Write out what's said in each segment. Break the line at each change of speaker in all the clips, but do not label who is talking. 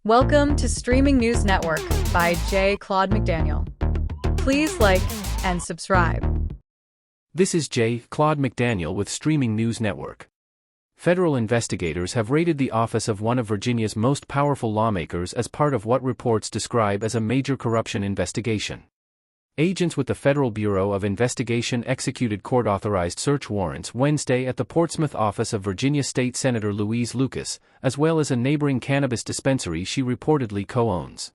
Welcome to Streaming News Network by Claude McDaniel. Please like and subscribe.
This is Claude McDaniel with Streaming News Network. Federal investigators have raided the office of one of Virginia's most powerful lawmakers as part of what reports describe as a major corruption investigation. Agents with the Federal Bureau of Investigation executed court-authorized search warrants Wednesday at the Portsmouth office of Virginia State Senator Louise Lucas, as well as a neighboring cannabis dispensary she reportedly co-owns.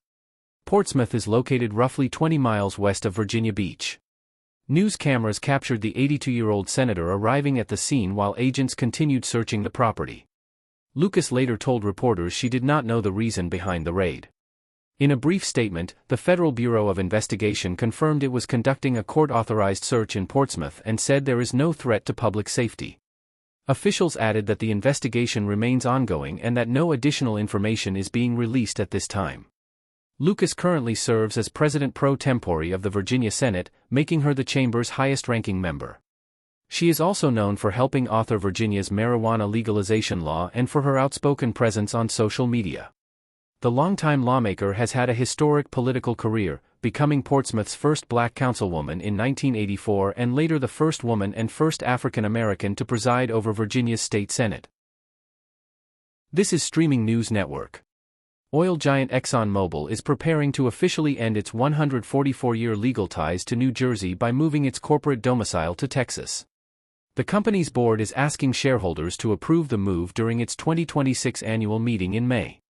Portsmouth is located roughly 20 miles west of Virginia Beach. News cameras captured the 82-year-old senator arriving at the scene while agents continued searching the property. Lucas later told reporters she did not know the reason behind the raid. In a brief statement, the Federal Bureau of Investigation confirmed it was conducting a court-authorized search in Portsmouth and said there is no threat to public safety. Officials added that the investigation remains ongoing and that no additional information is being released at this time. Lucas currently serves as president pro tempore of the Virginia Senate, making her the chamber's highest-ranking member. She is also known for helping author Virginia's marijuana legalization law and for her outspoken presence on social media. The longtime lawmaker has had a historic political career, becoming Portsmouth's first black councilwoman in 1984 and later the first woman and first African American to preside over Virginia's state Senate. This is Streaming News Network. Oil giant ExxonMobil is preparing to officially end its 144-year legal ties to New Jersey by moving its corporate domicile to Texas. The company's board is asking shareholders to approve the move during its 2026 annual meeting in May.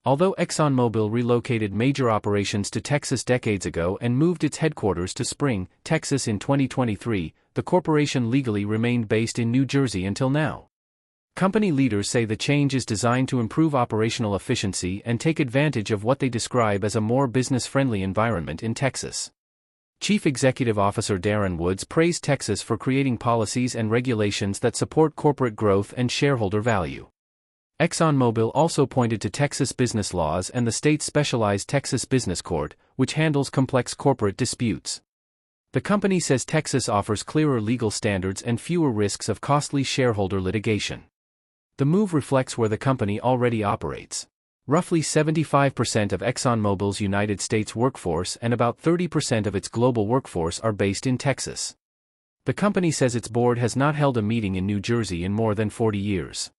Although ExxonMobil relocated major operations to Texas decades ago and moved its headquarters to Spring, Texas in 2023, the corporation legally remained based in New Jersey until now. Company leaders say the change is designed to improve operational efficiency and take advantage of what they describe as a more business-friendly environment in Texas. Chief Executive Officer Darren Woods praised Texas for creating policies and regulations that support corporate growth and shareholder value. ExxonMobil also pointed to Texas business laws and the state's specialized Texas Business Court, which handles complex corporate disputes. The company says Texas offers clearer legal standards and fewer risks of costly shareholder litigation. The move reflects where the company already operates. Roughly 75% of ExxonMobil's United States workforce and about 30% of its global workforce are based in Texas. The company says its board has not held a meeting in New Jersey in more than 40 years.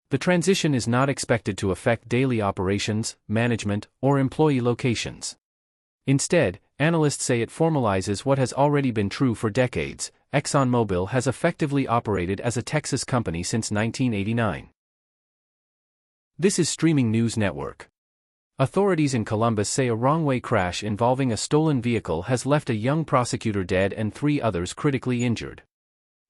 The transition is not expected to affect daily operations, management, or employee locations. Instead, analysts say it formalizes what has already been true for decades. ExxonMobil has effectively operated as a Texas company since 1989. This is Streaming News Network. Authorities in Columbus say a wrong-way crash involving a stolen vehicle has left a young prosecutor dead and 3 others critically injured.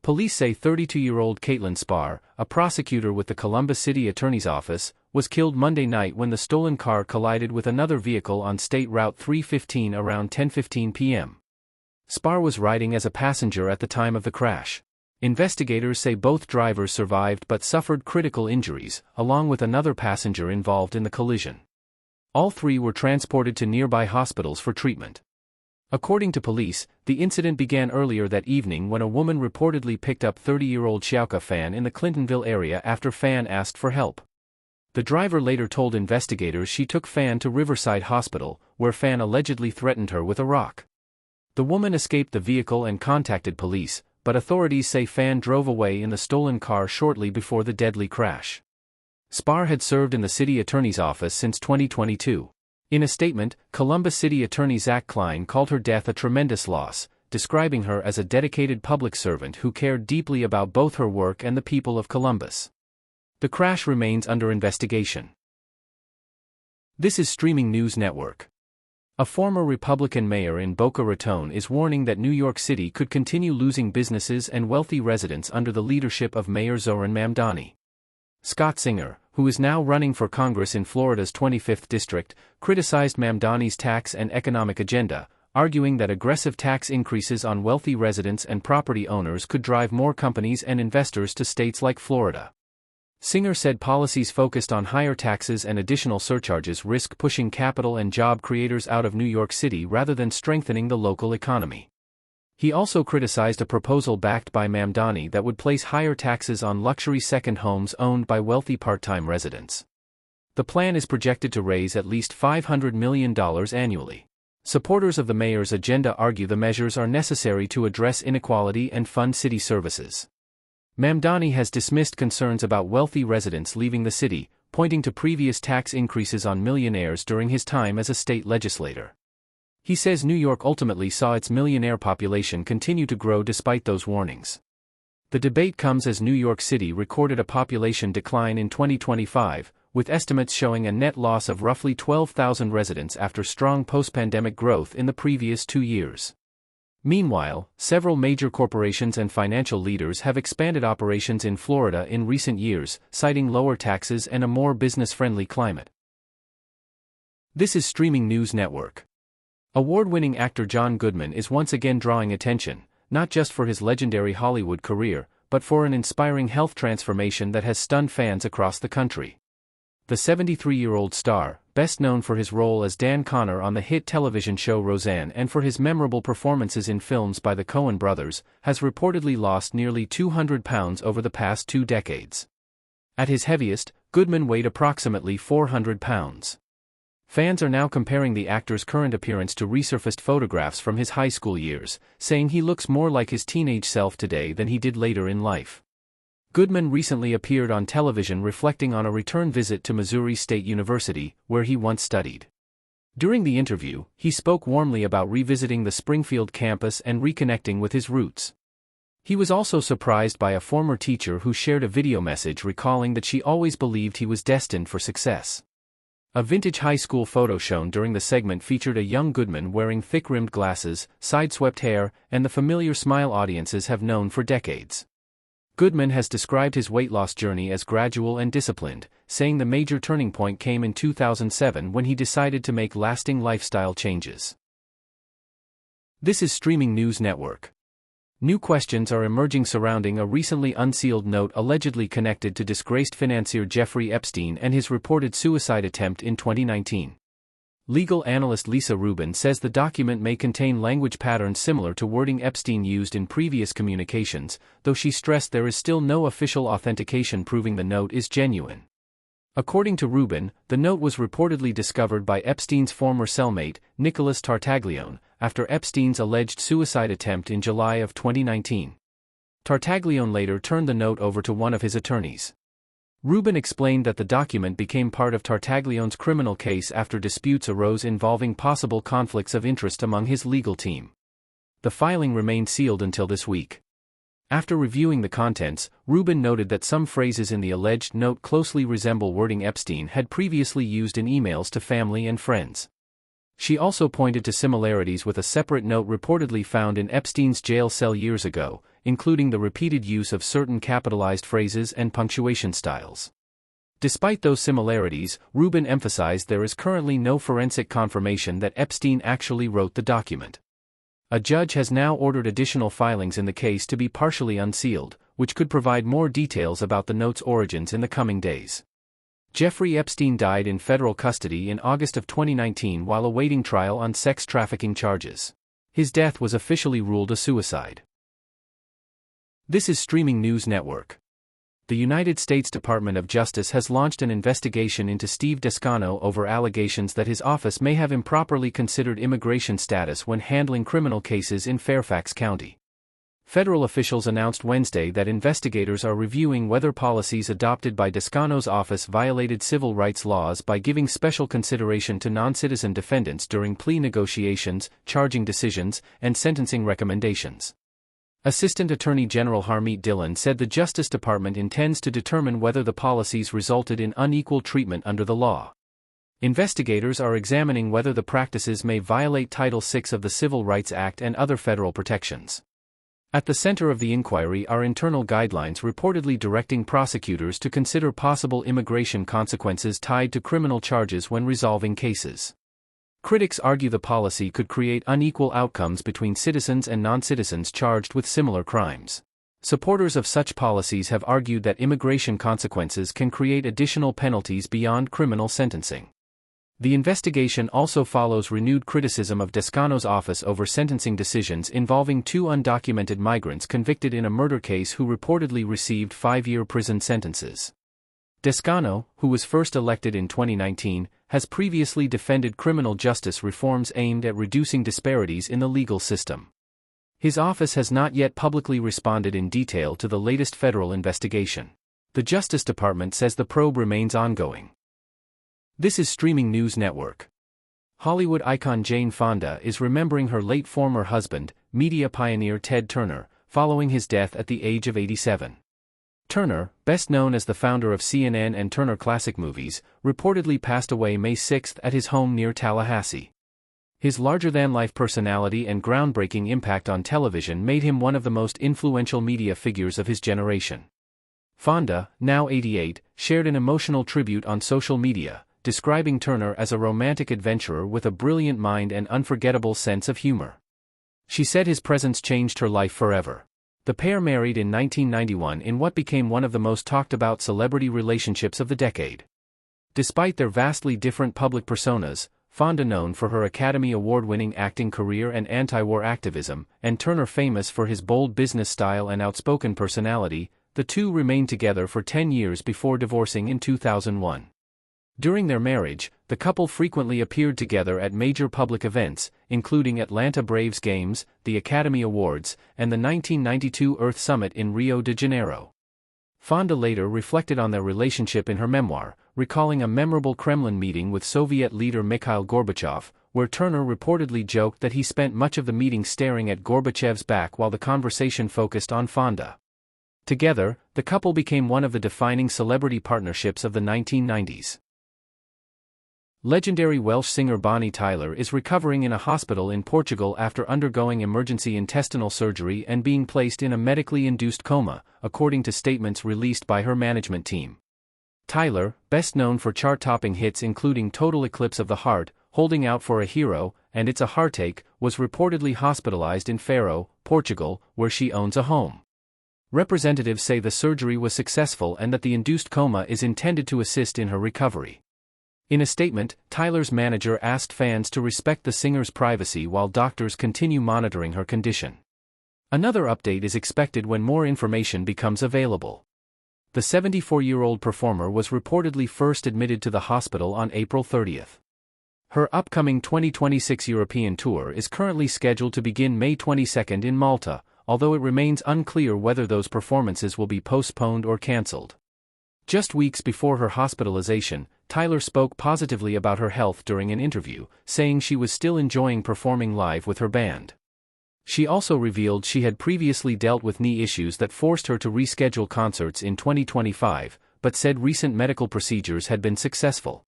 Police say 32-year-old Caitlin Spar, a prosecutor with the Columbus City Attorney's Office, was killed Monday night when the stolen car collided with another vehicle on State Route 315 around 10:15 p.m. Spar was riding as a passenger at the time of the crash. Investigators say both drivers survived but suffered critical injuries, along with another passenger involved in the collision. All 3 were transported to nearby hospitals for treatment. According to police, the incident began earlier that evening when a woman reportedly picked up 30-year-old Xiaoka Fan in the Clintonville area after Fan asked for help. The driver later told investigators she took Fan to Riverside Hospital, where Fan allegedly threatened her with a rock. The woman escaped the vehicle and contacted police, but authorities say Fan drove away in the stolen car shortly before the deadly crash. Spar had served in the city attorney's office since 2022. In a statement, Columbus City Attorney Zach Klein called her death a tremendous loss, describing her as a dedicated public servant who cared deeply about both her work and the people of Columbus. The crash remains under investigation. This is Streaming News Network. A former Republican mayor in Boca Raton is warning that New York City could continue losing businesses and wealthy residents under the leadership of Mayor Zohran Mamdani. Scott Singer, who is now running for Congress in Florida's 25th district, criticized Mamdani's tax and economic agenda, arguing that aggressive tax increases on wealthy residents and property owners could drive more companies and investors to states like Florida. Singer said policies focused on higher taxes and additional surcharges risk pushing capital and job creators out of New York City rather than strengthening the local economy. He also criticized a proposal backed by Mamdani that would place higher taxes on luxury second homes owned by wealthy part-time residents. The plan is projected to raise at least $500 million annually. Supporters of the mayor's agenda argue the measures are necessary to address inequality and fund city services. Mamdani has dismissed concerns about wealthy residents leaving the city, pointing to previous tax increases on millionaires during his time as a state legislator. He says New York ultimately saw its millionaire population continue to grow despite those warnings. The debate comes as New York City recorded a population decline in 2025, with estimates showing a net loss of roughly 12,000 residents after strong post-pandemic growth in the previous 2 years. Meanwhile, several major corporations and financial leaders have expanded operations in Florida in recent years, citing lower taxes and a more business-friendly climate. This is Streaming News Network. Award-winning actor John Goodman is once again drawing attention, not just for his legendary Hollywood career, but for an inspiring health transformation that has stunned fans across the country. The 73-year-old star, best known for his role as Dan Connor on the hit television show Roseanne and for his memorable performances in films by the Coen brothers, has reportedly lost nearly 200 pounds over the past 2 decades. At his heaviest, Goodman weighed approximately 400 pounds. Fans are now comparing the actor's current appearance to resurfaced photographs from his high school years, saying he looks more like his teenage self today than he did later in life. Goodman recently appeared on television reflecting on a return visit to Missouri State University, where he once studied. During the interview, he spoke warmly about revisiting the Springfield campus and reconnecting with his roots. He was also surprised by a former teacher who shared a video message recalling that she always believed he was destined for success. A vintage high school photo shown during the segment featured a young Goodman wearing thick-rimmed glasses, side-swept hair, and the familiar smile audiences have known for decades. Goodman has described his weight loss journey as gradual and disciplined, saying the major turning point came in 2007 when he decided to make lasting lifestyle changes. This is Streaming News Network. New questions are emerging surrounding a recently unsealed note allegedly connected to disgraced financier Jeffrey Epstein and his reported suicide attempt in 2019. Legal analyst Lisa Rubin says the document may contain language patterns similar to wording Epstein used in previous communications, though she stressed there is still no official authentication proving the note is genuine. According to Rubin, the note was reportedly discovered by Epstein's former cellmate, Nicholas Tartaglione, after Epstein's alleged suicide attempt in July of 2019. Tartaglione later turned the note over to one of his attorneys. Rubin explained that the document became part of Tartaglione's criminal case after disputes arose involving possible conflicts of interest among his legal team. The filing remained sealed until this week. After reviewing the contents, Rubin noted that some phrases in the alleged note closely resemble wording Epstein had previously used in emails to family and friends. She also pointed to similarities with a separate note reportedly found in Epstein's jail cell years ago, including the repeated use of certain capitalized phrases and punctuation styles. Despite those similarities, Rubin emphasized there is currently no forensic confirmation that Epstein actually wrote the document. A judge has now ordered additional filings in the case to be partially unsealed, which could provide more details about the note's origins in the coming days. Jeffrey Epstein died in federal custody in August of 2019 while awaiting trial on sex trafficking charges. His death was officially ruled a suicide. This is Streaming News Network. The United States Department of Justice has launched an investigation into Steve Descano over allegations that his office may have improperly considered immigration status when handling criminal cases in Fairfax County. Federal officials announced Wednesday that investigators are reviewing whether policies adopted by Descano's office violated civil rights laws by giving special consideration to non-citizen defendants during plea negotiations, charging decisions, and sentencing recommendations. Assistant Attorney General Harmeet Dillon said the Justice Department intends to determine whether the policies resulted in unequal treatment under the law. Investigators are examining whether the practices may violate Title VI of the Civil Rights Act and other federal protections. At the center of the inquiry are internal guidelines reportedly directing prosecutors to consider possible immigration consequences tied to criminal charges when resolving cases. Critics argue the policy could create unequal outcomes between citizens and non-citizens charged with similar crimes. Supporters of such policies have argued that immigration consequences can create additional penalties beyond criminal sentencing. The investigation also follows renewed criticism of Descano's office over sentencing decisions involving 2 undocumented migrants convicted in a murder case who reportedly received 5-year prison sentences. Descano, who was first elected in 2019, has previously defended criminal justice reforms aimed at reducing disparities in the legal system. His office has not yet publicly responded in detail to the latest federal investigation. The Justice Department says the probe remains ongoing. This is Streaming News Network. Hollywood icon Jane Fonda is remembering her late former husband, media pioneer Ted Turner, following his death at the age of 87. Turner, best known as the founder of CNN and Turner Classic Movies, reportedly passed away May 6 at his home near Tallahassee. His larger-than-life personality and groundbreaking impact on television made him one of the most influential media figures of his generation. Fonda, now 88, shared an emotional tribute on social media, describing Turner as a romantic adventurer with a brilliant mind and unforgettable sense of humor. She said his presence changed her life forever. The pair married in 1991 in what became one of the most talked-about celebrity relationships of the decade. Despite their vastly different public personas, Fonda known for her Academy Award-winning acting career and anti-war activism, and Turner famous for his bold business style and outspoken personality, the two remained together for 10 years before divorcing in 2001. During their marriage, the couple frequently appeared together at major public events, including Atlanta Braves games, the Academy Awards, and the 1992 Earth Summit in Rio de Janeiro. Fonda later reflected on their relationship in her memoir, recalling a memorable Kremlin meeting with Soviet leader Mikhail Gorbachev, where Turner reportedly joked that he spent much of the meeting staring at Gorbachev's back while the conversation focused on Fonda. Together, the couple became one of the defining celebrity partnerships of the 1990s. Legendary Welsh singer Bonnie Tyler is recovering in a hospital in Portugal after undergoing emergency intestinal surgery and being placed in a medically induced coma, according to statements released by her management team. Tyler, best known for chart-topping hits including Total Eclipse of the Heart, Holding Out for a Hero, and It's a Heartache, was reportedly hospitalized in Faro, Portugal, where she owns a home. Representatives say the surgery was successful and that the induced coma is intended to assist in her recovery. In a statement, Tyler's manager asked fans to respect the singer's privacy while doctors continue monitoring her condition. Another update is expected when more information becomes available. The 74-year-old performer was reportedly first admitted to the hospital on April 30. Her upcoming 2026 European tour is currently scheduled to begin May 22 in Malta, although it remains unclear whether those performances will be postponed or cancelled. Just weeks before her hospitalization, Tyler spoke positively about her health during an interview, saying she was still enjoying performing live with her band. She also revealed she had previously dealt with knee issues that forced her to reschedule concerts in 2025, but said recent medical procedures had been successful.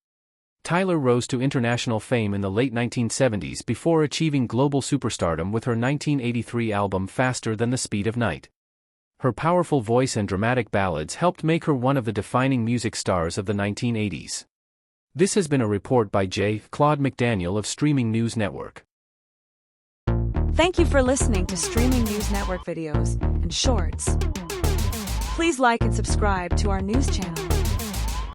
Tyler rose to international fame in the late 1970s before achieving global superstardom with her 1983 album Faster Than the Speed of Night. Her powerful voice and dramatic ballads helped make her one of the defining music stars of the 1980s. This has been a report by Claude McDaniel of Streaming News Network.
Thank you for listening to Streaming News Network videos and shorts. Please like and subscribe to our news channel.